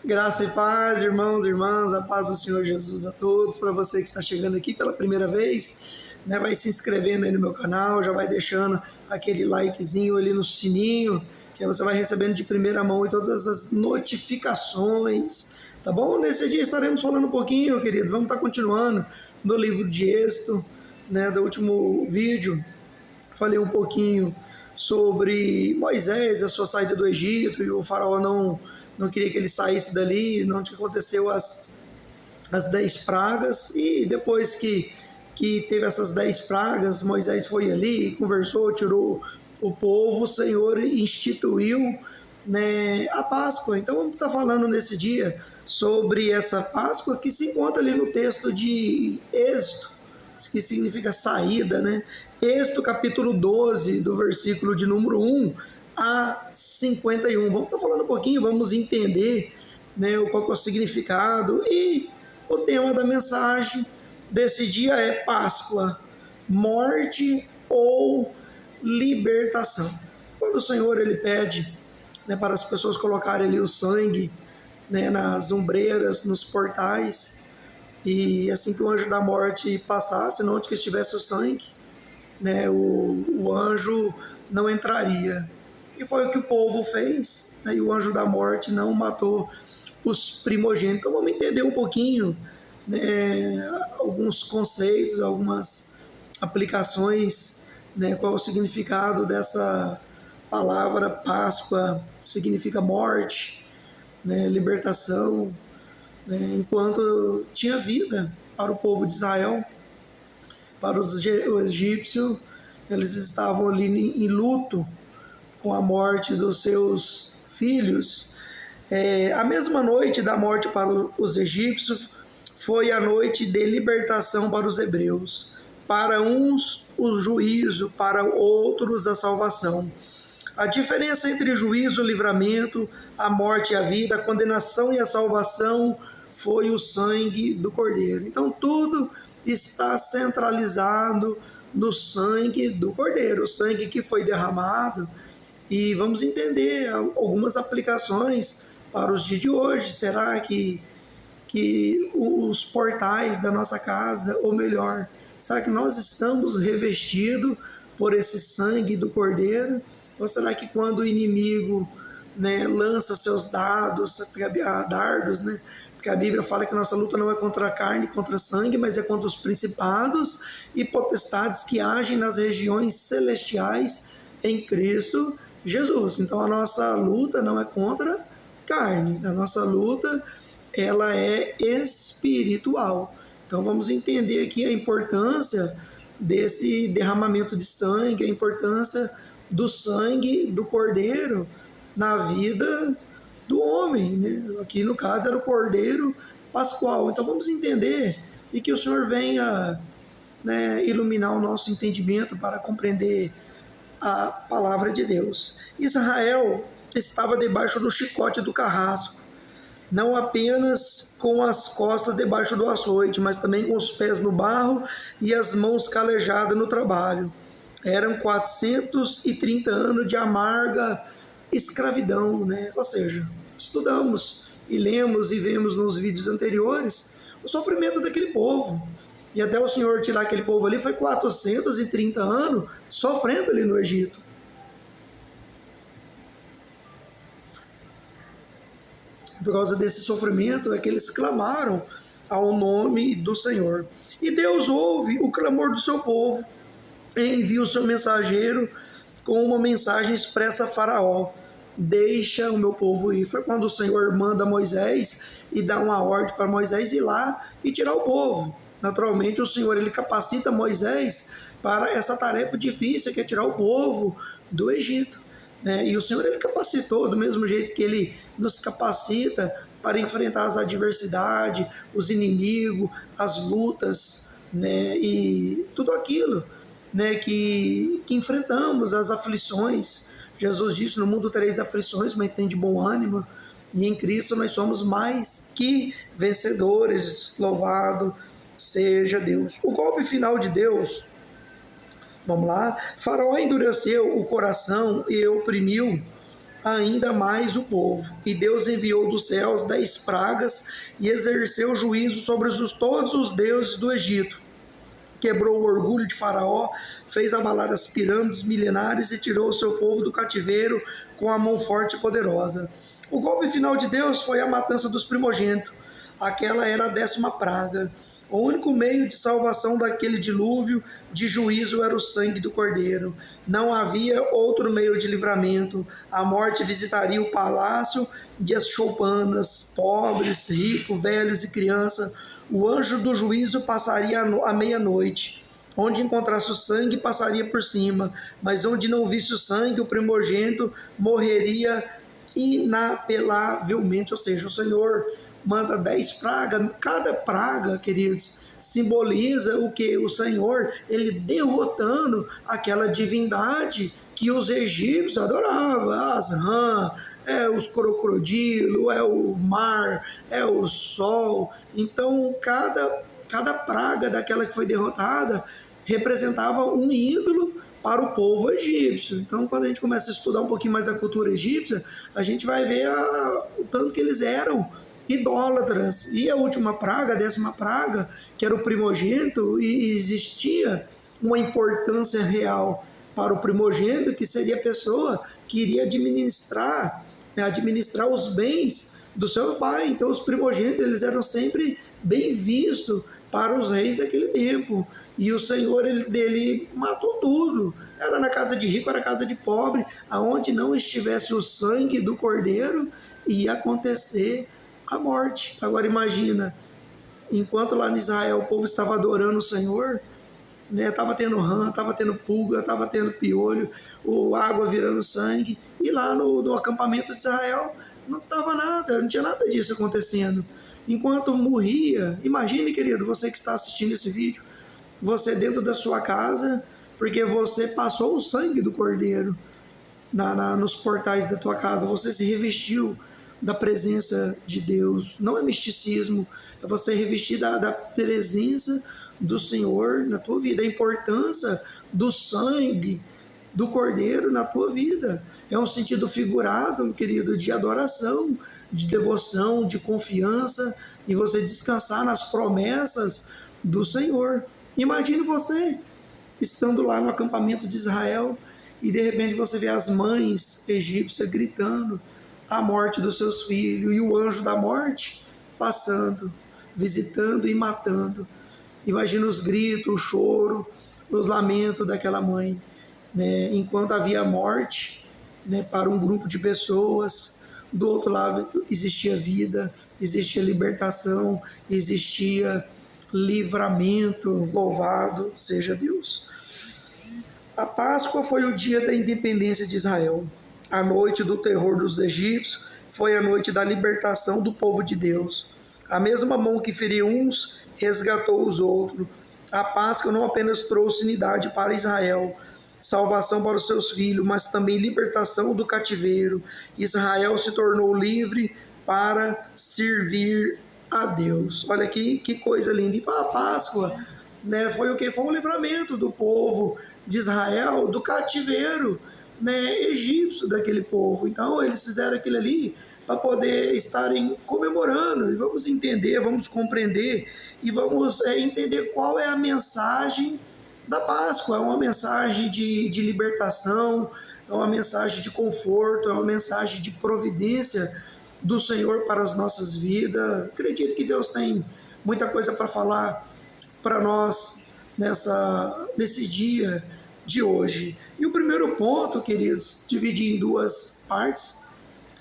Graça e paz, irmãos e irmãs, a paz do Senhor Jesus a todos. Para você que está chegando aqui pela primeira vez, vai se inscrevendo aí no meu canal, já vai deixando aquele likezinho ali no sininho, que aí você vai recebendo de primeira mão e todas essas notificações, tá bom? Nesse dia estaremos falando um pouquinho, querido, vamos estar continuando no livro de Êxodo, do último vídeo. Falei um pouquinho sobre Moisés, a sua saída do Egito, e o faraó não queria que ele saísse dali, onde aconteceu as 10 pragas, e depois que teve essas 10 pragas, Moisés foi ali, conversou, tirou o povo, o Senhor instituiu a Páscoa. Então vamos estar falando nesse dia sobre essa Páscoa que se encontra ali no texto de Êxodo, que significa saída, Êxodo capítulo 12, do versículo de número 1 a 51. Vamos estar falando um pouquinho, vamos entender qual que é o significado, e o tema da mensagem desse dia é Páscoa, morte ou libertação. Quando o Senhor ele pede para as pessoas colocarem ali o sangue nas ombreiras, nos portais, e assim que o anjo da morte passasse, onde que estivesse o sangue, o anjo não entraria. E foi o que o povo fez, e o anjo da morte não matou os primogênitos. Então vamos entender um pouquinho, alguns conceitos, algumas aplicações, qual é o significado dessa palavra Páscoa. Significa morte, libertação, enquanto tinha vida para o povo de Israel. Para os egípcios, eles estavam ali em luto com a morte dos seus filhos. A mesma noite da morte para os egípcios foi a noite de libertação para os hebreus. Para uns, o juízo, para outros, a salvação. A diferença entre juízo e livramento, a morte e a vida, a condenação e a salvação foi o sangue do Cordeiro. Então tudo está centralizado no sangue do Cordeiro, o sangue que foi derramado. E vamos entender algumas aplicações para os dias de hoje. Será que os portais da nossa casa, ou melhor, será que nós estamos revestidos por esse sangue do Cordeiro? Ou será que quando o inimigo lança seus dardos, porque a Bíblia fala que a nossa luta não é contra a carne, contra sangue, mas é contra os principados e potestades que agem nas regiões celestiais em Cristo Jesus. Então a nossa luta não é contra carne, a nossa luta ela é espiritual. Então vamos entender aqui a importância desse derramamento de sangue, a importância do sangue do Cordeiro na vida do homem, Aqui no caso era o Cordeiro Pascual. Então vamos entender, e que o Senhor venha iluminar o nosso entendimento para compreender a palavra de Deus. Israel estava debaixo do chicote do carrasco, não apenas com as costas debaixo do açoite, mas também com os pés no barro e as mãos calejadas no trabalho. Eram 430 anos de amarga escravidão, Ou seja, estudamos e lemos e vemos nos vídeos anteriores o sofrimento daquele povo. E até o Senhor tirar aquele povo ali foi 430 anos sofrendo ali no Egito. Por causa desse sofrimento é que eles clamaram ao nome do Senhor. E Deus ouve o clamor do seu povo e envia o seu mensageiro com uma mensagem expressa a Faraó: deixa o meu povo ir. Foi quando o Senhor manda Moisés e dá uma ordem para Moisés ir lá e tirar o povo. Naturalmente o Senhor ele capacita Moisés para essa tarefa difícil, que é tirar o povo do Egito. E o Senhor ele capacitou do mesmo jeito que ele nos capacita para enfrentar as adversidades, os inimigos, as lutas, e tudo aquilo que enfrentamos, as aflições. Jesus disse: no mundo tereis aflições, mas tem de bom ânimo, e em Cristo nós somos mais que vencedores. Louvado seja Deus. O golpe final de Deus, vamos lá. Faraó endureceu o coração e oprimiu ainda mais o povo. E Deus enviou dos céus 10 pragas e exerceu juízo sobre todos os deuses do Egito. Quebrou o orgulho de Faraó, fez abalar as pirâmides milenares e tirou o seu povo do cativeiro com a mão forte e poderosa. O golpe final de Deus foi a matança dos primogênitos. Aquela era a 10ª praga. O único meio de salvação daquele dilúvio de juízo era o sangue do Cordeiro. Não havia outro meio de livramento. A morte visitaria o palácio e as choupanas, pobres, ricos, velhos e crianças. O anjo do juízo passaria à meia-noite. Onde encontrasse o sangue, passaria por cima. Mas onde não visse o sangue, o primogênito morreria inapelavelmente. Ou seja, o Senhor manda 10 pragas. Cada praga, queridos, simboliza o que? O Senhor, ele derrotando aquela divindade que os egípcios adoravam. As rãs, os crocodilos, o mar, o sol. Então, cada praga daquela que foi derrotada representava um ídolo para o povo egípcio. Então, quando a gente começa a estudar um pouquinho mais a cultura egípcia, a gente vai ver o tanto que eles eram idólatras. E a última praga, a 10ª praga, que era o primogênito, e existia uma importância real para o primogênito, que seria a pessoa que iria administrar os bens do seu pai. Então, os primogênitos, eles eram sempre bem vistos para os reis daquele tempo. E o Senhor, ele matou tudo. Era na casa de rico, era na casa de pobre. Aonde não estivesse o sangue do Cordeiro, ia acontecer a morte. Agora imagina, enquanto lá em Israel o povo estava adorando o Senhor, estava tendo rã, estava tendo pulga, estava tendo piolho, água virando sangue, e lá no acampamento de Israel não estava nada, não tinha nada disso acontecendo. Enquanto morria, imagine, querido, você que está assistindo esse vídeo, você dentro da sua casa, porque você passou o sangue do Cordeiro nos portais da tua casa, você se revestiu da presença de Deus. Não é misticismo, é você revestir da presença do Senhor na tua vida, a importância do sangue do Cordeiro na tua vida. É um sentido figurado, meu querido, de adoração, de devoção, de confiança, e você descansar nas promessas do Senhor. Imagine você estando lá no acampamento de Israel e de repente você vê as mães egípcias gritando a morte dos seus filhos e o anjo da morte passando, visitando e matando. Imagina os gritos, o choro, os lamentos daquela mãe, enquanto havia morte, para um grupo de pessoas. Do outro lado existia vida, existia libertação, existia livramento. Louvado seja Deus. A Páscoa foi o dia da independência de Israel. A noite do terror dos egípcios foi a noite da libertação do povo de Deus. A mesma mão que feriu uns resgatou os outros. A Páscoa não apenas trouxe unidade para Israel, salvação para os seus filhos, mas também libertação do cativeiro. Israel se tornou livre para servir a Deus. Olha aqui que coisa linda. Então a Páscoa, foi o que? Foi um livramento do povo de Israel do cativeiro egípcio daquele povo. Então eles fizeram aquilo ali para poder estarem comemorando. E vamos entender, vamos compreender e vamos entender qual é a mensagem da Páscoa. É uma mensagem de libertação, é uma mensagem de conforto, é uma mensagem de providência do Senhor para as nossas vidas. Acredito que Deus tem muita coisa para falar para nós nesse dia de hoje. E o primeiro ponto, queridos, dividi em 2 partes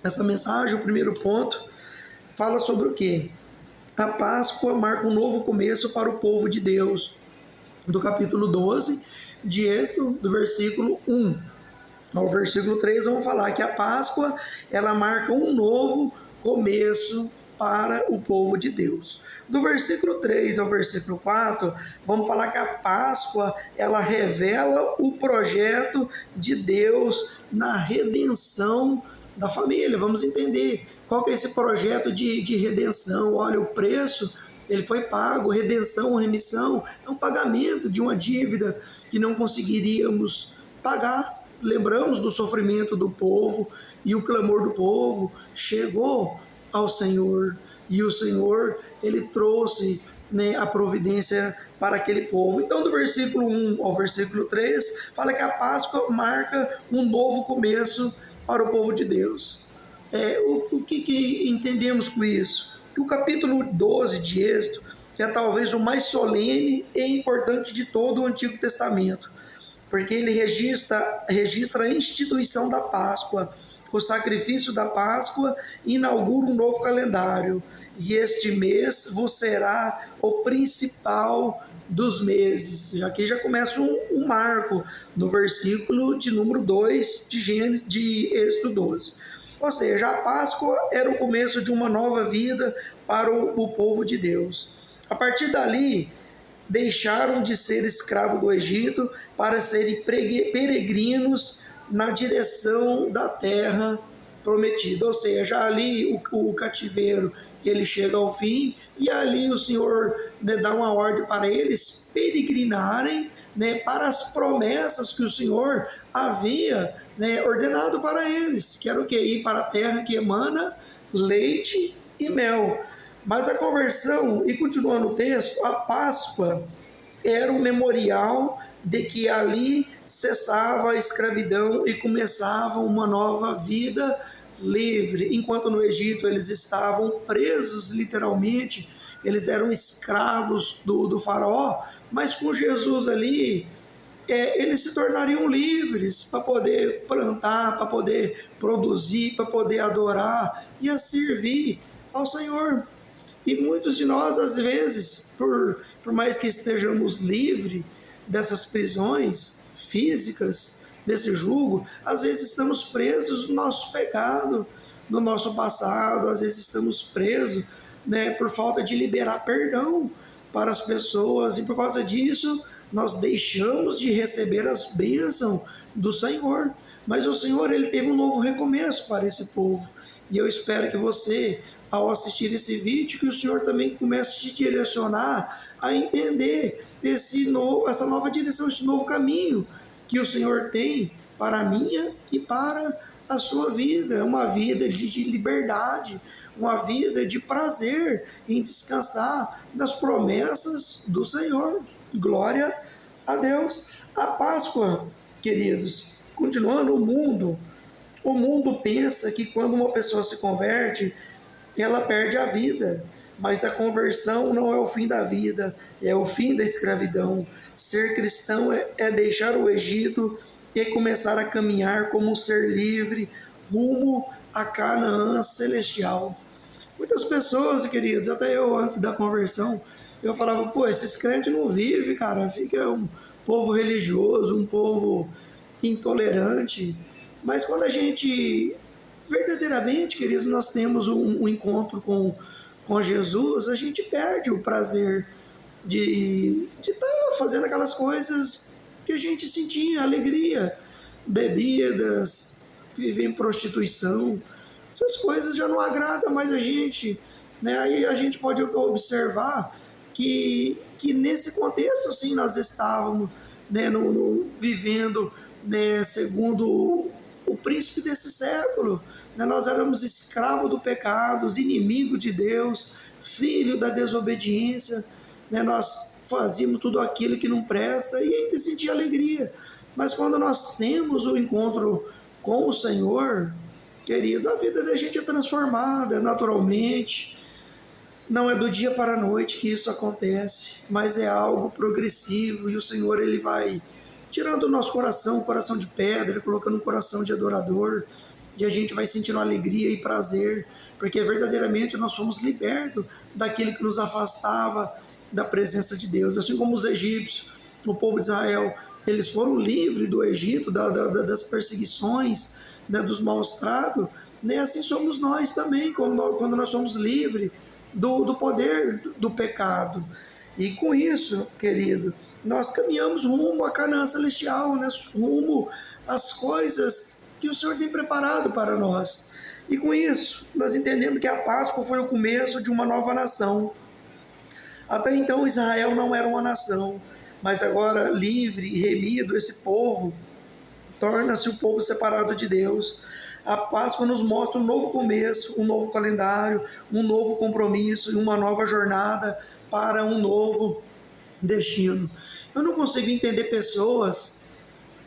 essa mensagem. O primeiro ponto fala sobre o quê? A Páscoa marca um novo começo para o povo de Deus. Do capítulo 12 de Êxodo, do versículo 1 ao versículo 3, vamos falar que a Páscoa, ela marca um novo começo para o povo de Deus. Do versículo 3 ao versículo 4, vamos falar que a Páscoa, ela revela o projeto de Deus na redenção da família. Vamos entender qual que é esse projeto de redenção. Olha, o preço, ele foi pago. Redenção, remissão, é um pagamento de uma dívida que não conseguiríamos pagar. lembramos do sofrimento do povo e o clamor do povo chegou ao Senhor. E o Senhor, ele trouxe, né, a providência para aquele povo. Então, do versículo 1 ao versículo 3, fala que a Páscoa marca um novo começo para o povo de Deus. O que entendemos com isso? Que o capítulo 12 de Êxodo é talvez o mais solene e importante de todo o Antigo Testamento, porque ele registra a instituição da Páscoa, o sacrifício da Páscoa, inaugura um novo calendário. E este mês vos será o principal dos meses. Aqui já começa um marco no versículo de número 2 de Êxodo 12. Ou seja, a Páscoa era o começo de uma nova vida para o povo de Deus. A partir dali, deixaram de ser escravos do Egito para serem peregrinos na direção da terra prometida. Ou seja, ali o cativeiro ele chega ao fim, e ali o Senhor, né, dá uma ordem para eles peregrinarem, né, para as promessas que o Senhor havia, né, ordenado para eles, que era o que? Ir para a terra que emana leite e mel. Mas a conversão, e continuando o texto, a Páscoa era o memorial de que ali cessava a escravidão e começava uma nova vida livre. Enquanto no Egito eles estavam presos, literalmente, eles eram escravos do faraó, mas com Jesus ali, eles se tornariam livres para poder plantar, para poder produzir, para poder adorar e a servir ao Senhor. E muitos de nós, às vezes, por mais que estejamos livres dessas prisões físicas, desse jugo, às vezes estamos presos no nosso pecado, no nosso passado, às vezes estamos presos, né, por falta de liberar perdão para as pessoas, e por causa disso nós deixamos de receber as bênçãos do Senhor. Mas o Senhor, ele teve um novo recomeço para esse povo, e eu espero que você, ao assistir esse vídeo, que o Senhor também comece a te direcionar a entender essa nova direção, esse novo caminho que o Senhor tem para a minha e para a sua vida. Uma vida de liberdade, uma vida de prazer em descansar das promessas do Senhor. Glória a Deus. A Páscoa, queridos, continuando, o mundo pensa que quando uma pessoa se converte, ela perde a vida. Mas a conversão não é o fim da vida, é o fim da escravidão. Ser cristão é deixar o Egito e começar a caminhar como um ser livre rumo a Canaã celestial. Muitas pessoas, queridos, até eu antes da conversão, eu falava, pô, esses crentes não vivem, cara, fica um povo religioso, um povo intolerante. Mas quando a gente, verdadeiramente, queridos, nós temos um encontro com Jesus, a gente perde o prazer de estar fazendo aquelas coisas que a gente sentia, alegria, bebidas, viver em prostituição. Essas coisas já não agradam mais a gente, né? Aí a gente pode observar que nesse contexto, assim, nós estávamos, né, vivendo, né, segundo o príncipe desse século, né? Nós éramos escravos do pecado, inimigos de Deus, filho da desobediência, né? Nós fazíamos tudo aquilo que não presta e ainda sentia alegria. Mas quando nós temos o encontro com o Senhor, querido, a vida da gente é transformada naturalmente. Não é do dia para a noite que isso acontece, mas é algo progressivo, e o Senhor, ele vai tirando o nosso coração, um coração de pedra, colocando um coração de adorador, e a gente vai sentindo alegria e prazer, porque verdadeiramente nós fomos libertos daquilo que nos afastava da presença de Deus. Assim como os egípcios, o povo de Israel, eles foram livres do Egito, das perseguições, né, dos maus tratos, né? Assim somos nós também, quando nós somos livres do poder do pecado. E com isso, querido, nós caminhamos rumo à Canaã celestial, né? Rumo às coisas que o Senhor tem preparado para nós. E com isso, nós entendemos que a Páscoa foi o começo de uma nova nação. Até então Israel não era uma nação, mas agora livre e remido, esse povo torna-se o povo separado de Deus. A Páscoa nos mostra um novo começo, um novo calendário, um novo compromisso e uma nova jornada para um novo destino. Eu não consigo entender pessoas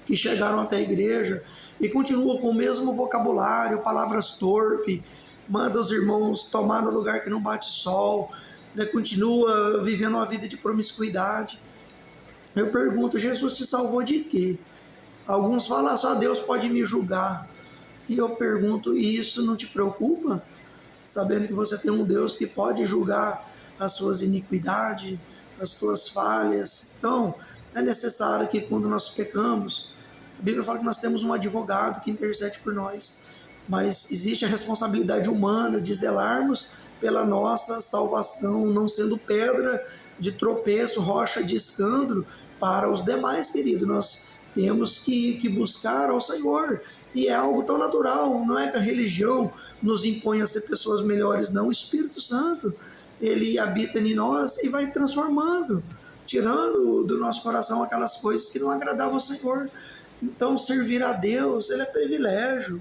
que chegaram até a igreja e continuam com o mesmo vocabulário, palavras torpes, manda os irmãos tomar no lugar que não bate sol, né? Continua vivendo uma vida de promiscuidade. Eu pergunto, Jesus te salvou de quê? Alguns falam, só Deus pode me julgar. E eu pergunto, e isso não te preocupa? Sabendo que você tem um Deus que pode julgar as suas iniquidades, as suas falhas. Então, é necessário que quando nós pecamos, a Bíblia fala que nós temos um advogado que intercede por nós, mas existe a responsabilidade humana de zelarmos pela nossa salvação, não sendo pedra de tropeço, rocha de escândalo para os demais, querido. Nós temos que buscar ao Senhor, e é algo tão natural, não é que a religião nos impõe a ser pessoas melhores, não. O Espírito Santo, ele habita em nós e vai transformando, tirando do nosso coração aquelas coisas que não agradavam ao Senhor. Então, servir a Deus, ele é privilégio.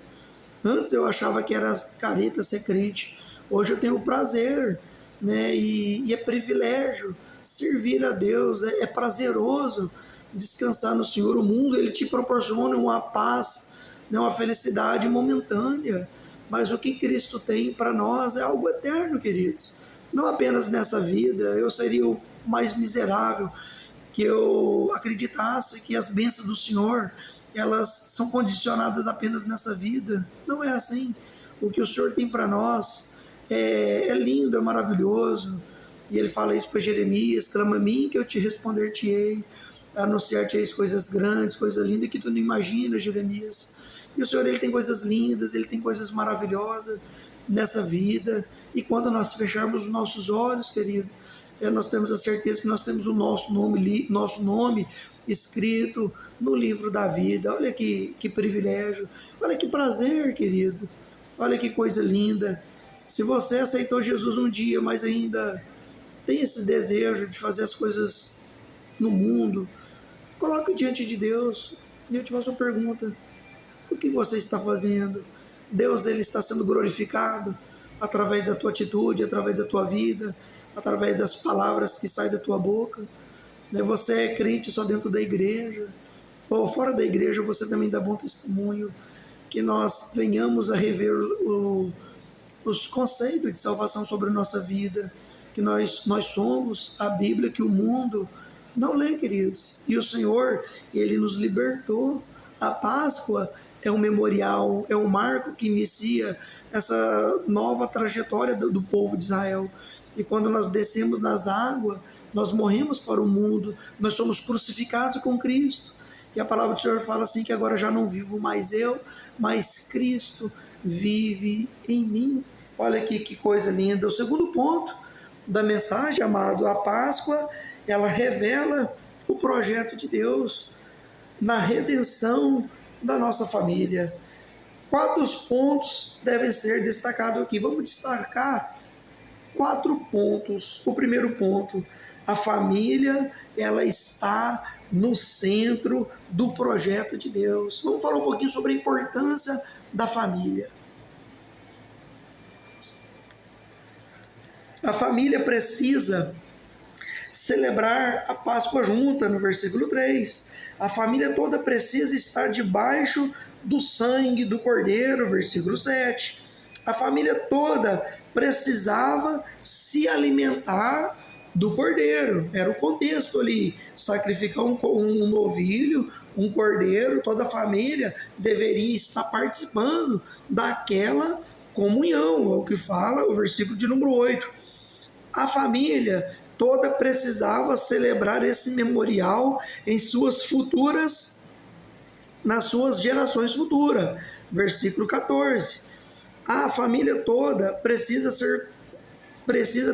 Antes eu achava que era careta ser crente, hoje eu tenho o prazer, né? E é privilégio servir a Deus, é prazeroso descansar no Senhor. O mundo, ele te proporciona uma paz, né? Uma felicidade momentânea, mas o que Cristo tem para nós é algo eterno, queridos. Não apenas nessa vida. Eu seria o mais miserável que eu acreditasse que as bênçãos do Senhor, elas são condicionadas apenas nessa vida. Não é assim. O que o Senhor tem para nós é lindo, é maravilhoso. E ele fala isso para Jeremias: clama a mim que eu te responder-te-ei, anunciar-te-ei coisas grandes, coisas lindas que tu não imaginas, Jeremias. E o Senhor, ele tem coisas lindas, ele tem coisas maravilhosas nessa vida. E quando nós fecharmos os nossos olhos, querido, nós temos a certeza que nós temos o nosso nome escrito no livro da vida. Olha que privilégio, olha que prazer, querido, olha que coisa linda. Se você aceitou Jesus um dia, mas ainda tem esse desejo de fazer as coisas no mundo, coloque diante de Deus. E eu te faço uma pergunta: o que você está fazendo? Deus, ele está sendo glorificado através da tua atitude, através da tua vida, através das palavras que saem da tua boca? Você é crente só dentro da igreja, ou fora da igreja você também dá bom testemunho? Que nós venhamos a rever os conceitos de salvação sobre a nossa vida, que nós somos a Bíblia que o mundo não lê, queridos. E o Senhor, ele nos libertou. A Páscoa é um memorial, é um marco que inicia essa nova trajetória do povo de Israel. E quando nós descemos nas águas, nós morremos para o mundo, nós somos crucificados com Cristo. E a palavra do Senhor fala assim, que agora já não vivo mais eu, mas Cristo vive em mim. Olha aqui que coisa linda. O segundo ponto da mensagem, amado, a Páscoa, ela revela o projeto de Deus na redenção da nossa família. 4 pontos devem ser destacados aqui. Vamos destacar 4 pontos. O primeiro ponto: a família, ela está no centro do projeto de Deus. Vamos falar um pouquinho sobre a importância da família. A família precisa celebrar a Páscoa junta, no versículo 3. A família toda precisa estar debaixo do sangue do Cordeiro, versículo 7. A família toda precisava se alimentar do Cordeiro. Era o contexto ali: sacrificar um novilho, um cordeiro. Toda a família deveria estar participando daquela comunhão, é o que fala o versículo de número 8. A família toda precisava celebrar esse memorial nas suas gerações futuras. Versículo 14. A família toda precisa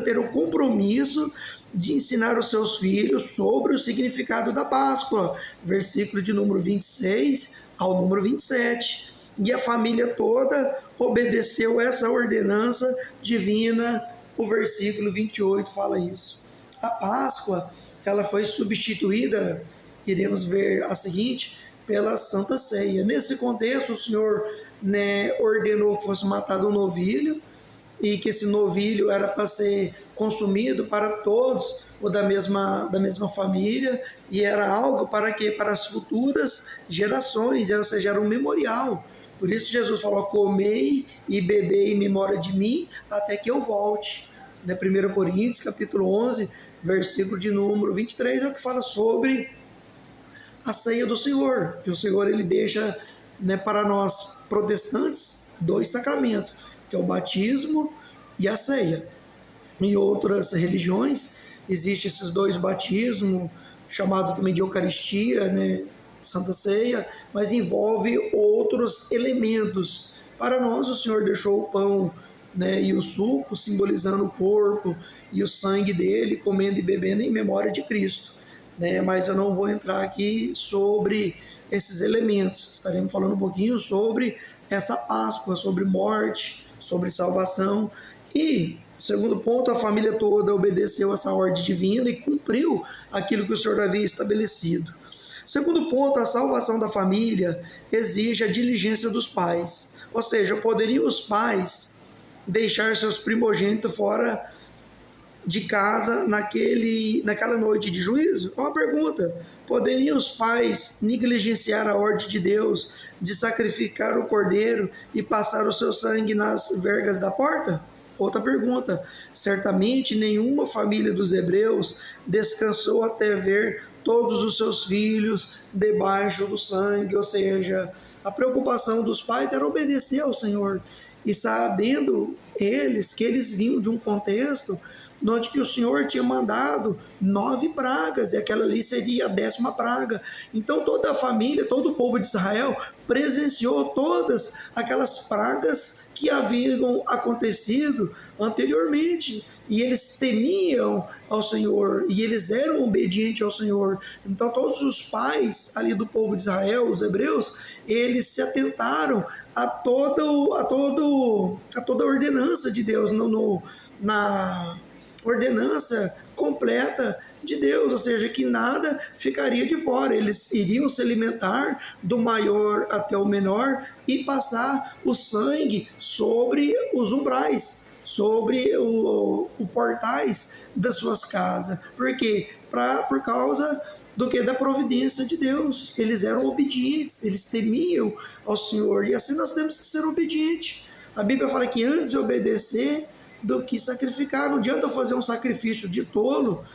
ter o compromisso de ensinar os seus filhos sobre o significado da Páscoa. Versículo de número 26 ao número 27. E a família toda obedeceu essa ordenança divina. O versículo 28 fala isso. A Páscoa, ela foi substituída, iremos ver a seguinte, pela Santa Ceia. Nesse contexto, o Senhor, né, ordenou que fosse matado um novilho, e que esse novilho era para ser consumido para todos, ou da mesma família, e era algo para quê? Para as futuras gerações, ou seja, era um memorial. Por isso Jesus falou: comei e bebei em memória de mim, até que eu volte. 1 Coríntios, capítulo 11, versículo de número 23, é o que fala sobre a ceia do Senhor, que o Senhor ele deixa, né, para nós protestantes 2 sacramentos, que é o batismo e a ceia. Em outras religiões existem esses 2 batismos, chamado também de Eucaristia, né, Santa Ceia, mas envolve outros elementos. Para nós, o Senhor deixou o pão, né, e o suco, simbolizando o corpo e o sangue dele, comendo e bebendo em memória de Cristo. Né? Mas eu não vou entrar aqui sobre esses elementos. Estaremos falando um pouquinho sobre essa Páscoa, sobre morte, sobre salvação. E, segundo ponto, a família toda obedeceu essa ordem divina e cumpriu aquilo que o Senhor havia estabelecido. Segundo ponto, a salvação da família exige a diligência dos pais. Ou seja, poderiam os pais deixar seus primogênitos fora de casa naquela noite de juízo? É uma pergunta. Poderiam os pais negligenciar a ordem de Deus de sacrificar o cordeiro e passar o seu sangue nas vergas da porta? Outra pergunta. Certamente nenhuma família dos hebreus descansou até ver todos os seus filhos debaixo do sangue, ou seja, a preocupação dos pais era obedecer ao Senhor, e sabendo eles que eles vinham de um contexto onde que o Senhor tinha mandado 9 pragas, e aquela ali seria a 10ª praga. Então toda a família, todo o povo de Israel presenciou todas aquelas pragas que haviam acontecido anteriormente, e eles temiam ao Senhor, e eles eram obedientes ao Senhor. Então todos os pais ali do povo de Israel, os hebreus, eles se atentaram a toda a ordenança de Deus, na ordenança completa de Deus, ou seja, que nada ficaria de fora. Eles iriam se alimentar do maior até o menor e passar o sangue sobre os umbrais, sobre os portais das suas casas. Por quê? Por causa do que? Da providência de Deus. Eles eram obedientes, eles temiam ao Senhor, e assim nós temos que ser obedientes. A Bíblia fala que antes de obedecer do que sacrificar. Não adianta eu fazer um sacrifício de tolo,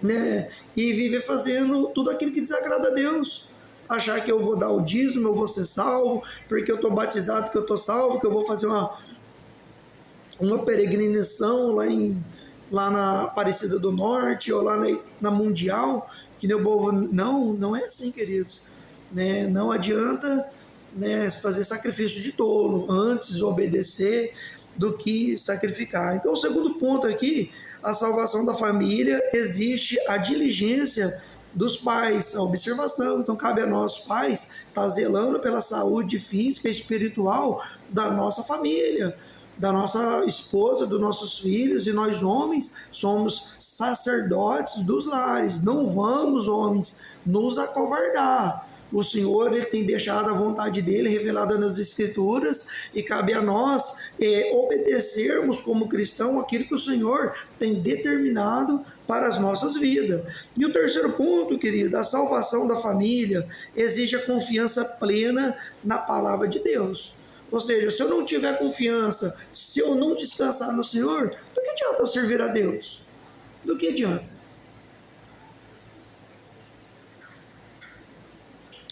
né, e viver fazendo tudo aquilo que desagrada a Deus. Achar que eu vou dar o dízimo, eu vou ser salvo, porque eu estou batizado, que eu estou salvo, que eu vou fazer uma peregrinação lá na Aparecida do Norte, ou lá na Mundial, que nem o povo. Não é assim, queridos. Né? Não adianta, né, fazer sacrifício de tolo, antes obedecer do que sacrificar. Então, o segundo ponto aqui, a salvação da família, existe a diligência dos pais, a observação. Então, cabe a nós, pais, estar zelando pela saúde física e espiritual da nossa família, da nossa esposa, dos nossos filhos, e nós, homens, somos sacerdotes dos lares. Não vamos, homens, nos acovardar. O Senhor, ele tem deixado a vontade dele revelada nas Escrituras, e cabe a nós obedecermos como cristão aquilo que o Senhor tem determinado para as nossas vidas. E o terceiro ponto, querido, a salvação da família exige a confiança plena na palavra de Deus. Ou seja, se eu não tiver confiança, se eu não descansar no Senhor, do que adianta eu servir a Deus? Do que adianta?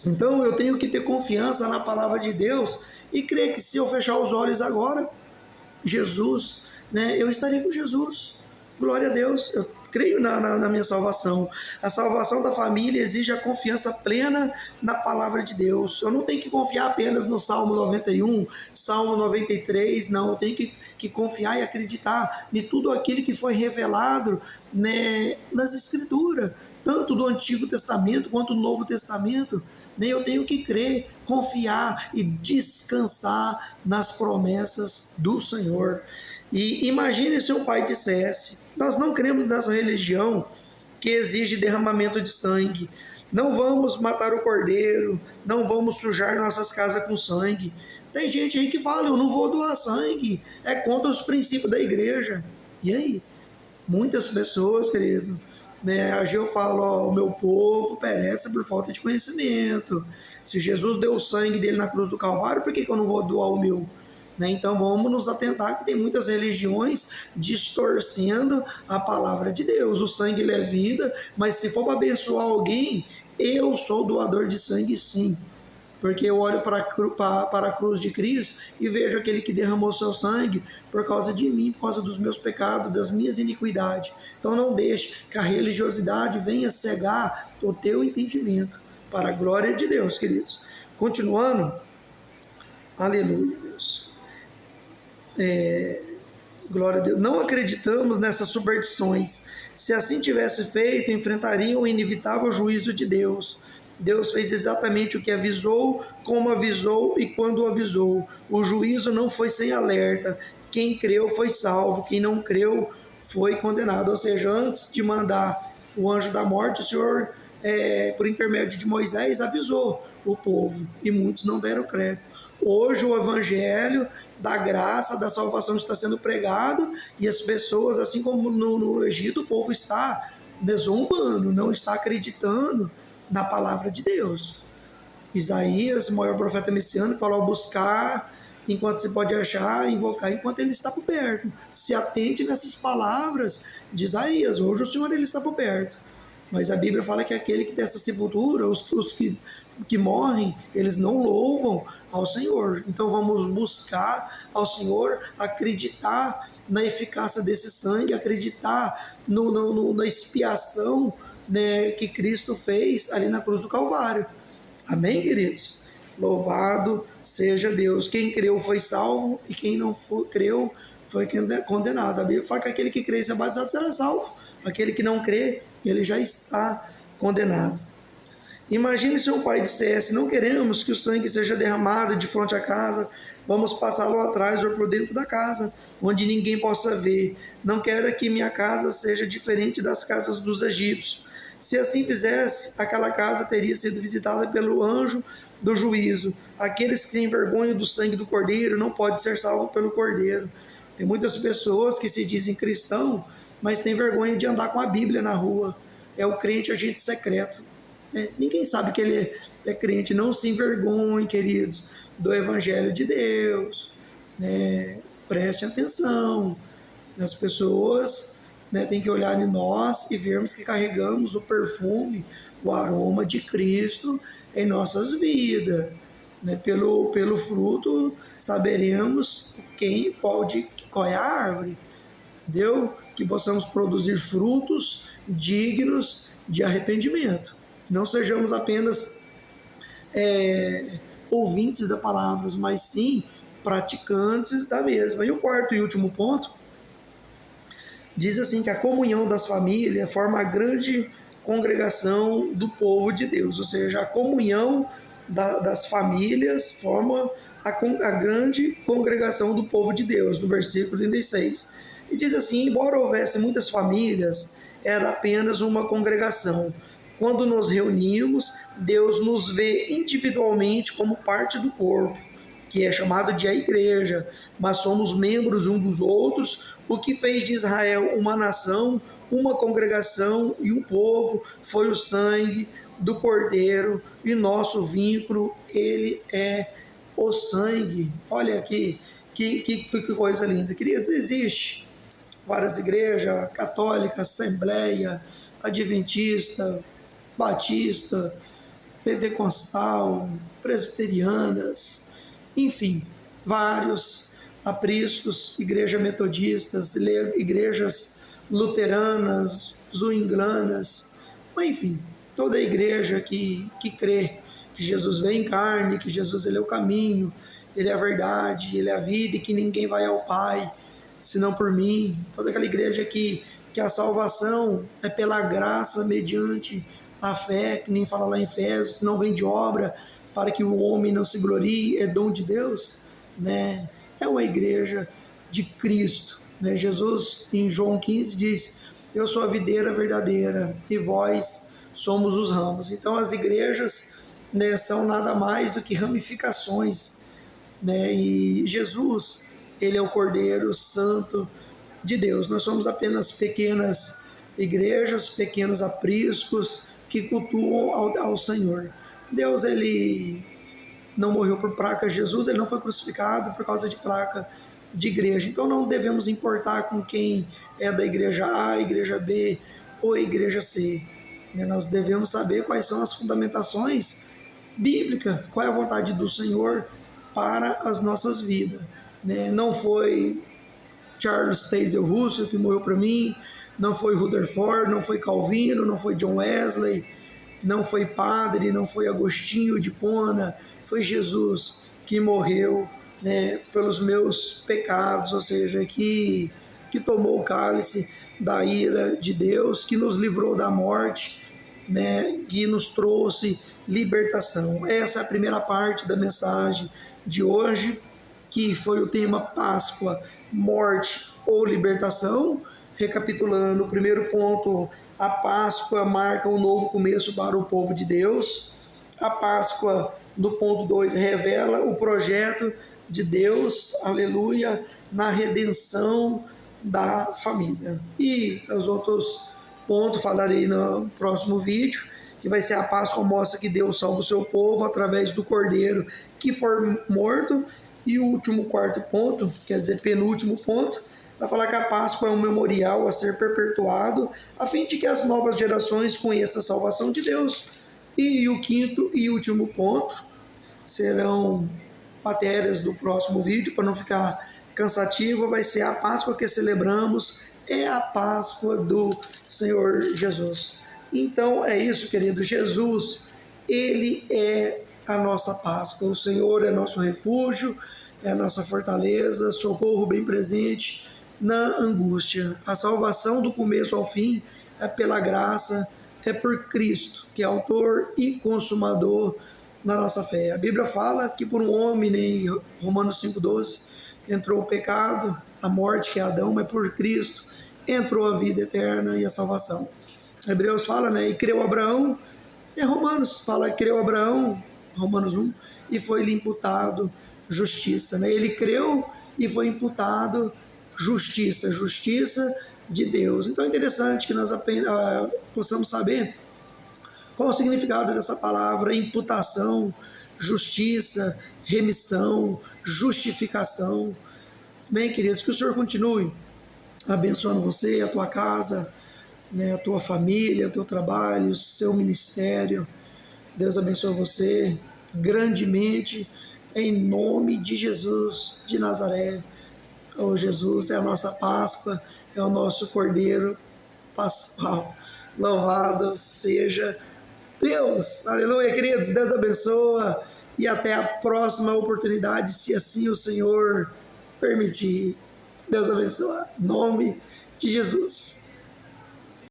Então eu tenho que ter confiança na palavra de Deus e crer que se eu fechar os olhos agora, Jesus, né, eu estaria com Jesus. Glória a Deus, eu creio na minha salvação. A salvação da família exige a confiança plena na palavra de Deus. Eu não tenho que confiar apenas no Salmo 91, Salmo 93, não. Eu tenho que confiar e acreditar em tudo aquilo que foi revelado, né, nas Escrituras, tanto do Antigo Testamento quanto do Novo Testamento. Eu tenho que crer, confiar e descansar nas promessas do Senhor. E imagine se o pai dissesse: nós não cremos nessa religião que exige derramamento de sangue, Não vamos matar o cordeiro, não vamos sujar nossas casas com sangue. Tem gente aí que fala, eu não vou doar sangue, é contra os princípios da igreja. E aí? Muitas pessoas, querido, né, hoje eu falo, ó, o meu povo perece por falta de conhecimento. Se Jesus deu o sangue dele na cruz do Calvário, por que eu não vou doar o meu? Né? Então vamos nos atentar que tem muitas religiões distorcendo a palavra de Deus. O sangue ele é vida, mas se for para abençoar alguém, eu sou doador de sangue sim. Porque eu olho para a cruz de Cristo e vejo aquele que derramou seu sangue por causa de mim, por causa dos meus pecados, das minhas iniquidades. Então não deixe que a religiosidade venha cegar o teu entendimento, para a glória de Deus, queridos. Continuando, aleluia, Deus. Glória a Deus. Não acreditamos nessas superstições. Se assim tivesse feito, enfrentariam o inevitável juízo de Deus. Deus fez exatamente o que avisou, como avisou e quando avisou. O juízo não foi sem alerta. Quem creu foi salvo, quem não creu foi condenado. Ou seja, antes de mandar o anjo da morte, o Senhor, por intermédio de Moisés, avisou o povo e muitos não deram crédito. Hoje o evangelho da graça, da salvação está sendo pregado e as pessoas, assim como no Egito, o povo está desombando, não está acreditando na palavra de Deus. Isaías, o maior profeta messiânico, falou: buscar enquanto se pode achar, invocar enquanto ele está por perto. Se atente nessas palavras de Isaías. Hoje o Senhor ele está por perto. Mas a Bíblia fala que aquele que dessa sepultura, os que morrem, eles não louvam ao Senhor. Então vamos buscar ao Senhor, acreditar na eficácia desse sangue, acreditar na expiação, né, que Cristo fez ali na cruz do Calvário. Amém, queridos? Louvado seja Deus. Quem creu foi salvo e quem não creu foi condenado. A Bíblia fala que aquele que crê e se é batizado será salvo. Aquele que não crê, ele já está condenado. Imagine se um pai dissesse: não queremos que o sangue seja derramado de frente à casa, vamos passá-lo atrás ou por dentro da casa, onde ninguém possa ver. Não quero que minha casa seja diferente das casas dos egípcios. Se assim fizesse, aquela casa teria sido visitada pelo anjo do juízo. Aqueles que se envergonham do sangue do cordeiro não podem ser salvos pelo cordeiro. Tem muitas pessoas que se dizem cristão, mas têm vergonha de andar com a Bíblia na rua. É o crente agente secreto. Ninguém sabe que ele é crente. Não se envergonhe, queridos, do Evangelho de Deus. Preste atenção. As pessoas têm que olhar em nós e vermos que carregamos o perfume, o aroma de Cristo em nossas vidas. Pelo fruto saberemos qual é a árvore. Entendeu? Que possamos produzir frutos dignos de arrependimento. Não sejamos apenas ouvintes da palavra, mas sim praticantes da mesma. E o quarto e último ponto diz assim que a comunhão das famílias forma a grande congregação do povo de Deus, ou seja, a comunhão das famílias forma a grande congregação do povo de Deus, no versículo 36. E diz assim: embora houvesse muitas famílias, era apenas uma congregação. Quando nos reunimos, Deus nos vê individualmente como parte do corpo, que é chamado de a igreja, mas somos membros uns dos outros. O que fez de Israel uma nação, uma congregação e um povo foi o sangue do Cordeiro, e nosso vínculo, ele é o sangue. Olha aqui, que coisa linda. Queridos, existe várias igrejas, católica, assembleia, adventista, batista, pentecostal, presbiterianas, enfim, vários apriscos, igrejas metodistas, igrejas luteranas, zwinglianas, enfim, toda igreja que crê que Jesus veio em carne, que Jesus ele é o caminho, ele é a verdade, ele é a vida e que ninguém vai ao Pai senão por mim. Toda aquela igreja que a salvação é pela graça mediante a fé, que nem fala lá em Efésios, não vem de obra para que o homem não se glorie, é dom de Deus, né? É uma igreja de Cristo, Jesus em João 15 diz: eu sou a videira verdadeira e vós somos os ramos. Então as igrejas, né, são nada mais do que ramificações, né? E Jesus, ele é o Cordeiro Santo de Deus. Nós somos apenas pequenas igrejas, pequenos apriscos que cultuam ao Senhor. Deus, ele não morreu por placa. Jesus, ele não foi crucificado por causa de placa de igreja. Então não devemos importar com quem é da igreja A, igreja B ou igreja C. Nós devemos saber quais são as fundamentações bíblicas, qual é a vontade do Senhor para as nossas vidas. Não foi Charles Taze Russell que morreu para mim, não foi Rutherford, não foi Calvino, não foi John Wesley, não foi padre, não foi Agostinho de Hipona, foi Jesus que morreu, né, pelos meus pecados, ou seja, que tomou o cálice da ira de Deus, que nos livrou da morte, né, que nos trouxe libertação. Essa é a primeira parte da mensagem de hoje, que foi o tema Páscoa, morte ou libertação. Recapitulando, o primeiro ponto, a Páscoa marca um novo começo para o povo de Deus. A Páscoa, no ponto 2, revela o projeto de Deus, aleluia, na redenção da família. E os outros pontos falarei no próximo vídeo, que vai ser a Páscoa mostra que Deus salva o seu povo através do Cordeiro que for morto. E o último, quarto ponto, quer dizer, penúltimo ponto, vai falar que a Páscoa é um memorial a ser perpetuado, a fim de que as novas gerações conheçam a salvação de Deus. E o quinto e último ponto serão matérias do próximo vídeo, para não ficar cansativo, vai ser a Páscoa que celebramos, é a Páscoa do Senhor Jesus. Então é isso, querido. Jesus, ele é a nossa Páscoa. O Senhor é nosso refúgio, é a nossa fortaleza, socorro bem presente na angústia. A salvação do começo ao fim é pela graça, é por Cristo, que é autor e consumador da nossa fé. A Bíblia fala que por um homem, em Romanos 5,12, entrou o pecado, a morte, que é Adão, mas por Cristo entrou a vida eterna e a salvação. Hebreus fala, né, e creu Abraão, e Romanos fala que creu Abraão, Romanos 1, e foi-lhe imputado justiça. Né? Ele creu e foi imputado justiça de Deus. Então é interessante que nós possamos saber qual o significado dessa palavra imputação, justiça, remissão, justificação. Bem, queridos, que o Senhor continue abençoando você, a tua casa, né, a tua família, o teu trabalho, o seu ministério. Deus abençoe você grandemente, em nome de Jesus de Nazaré. Oh, Jesus é a nossa Páscoa, é o nosso Cordeiro Pascual. Louvado seja Deus. Aleluia, queridos. Deus abençoa e até a próxima oportunidade, se assim o Senhor permitir. Deus abençoe. Em nome de Jesus.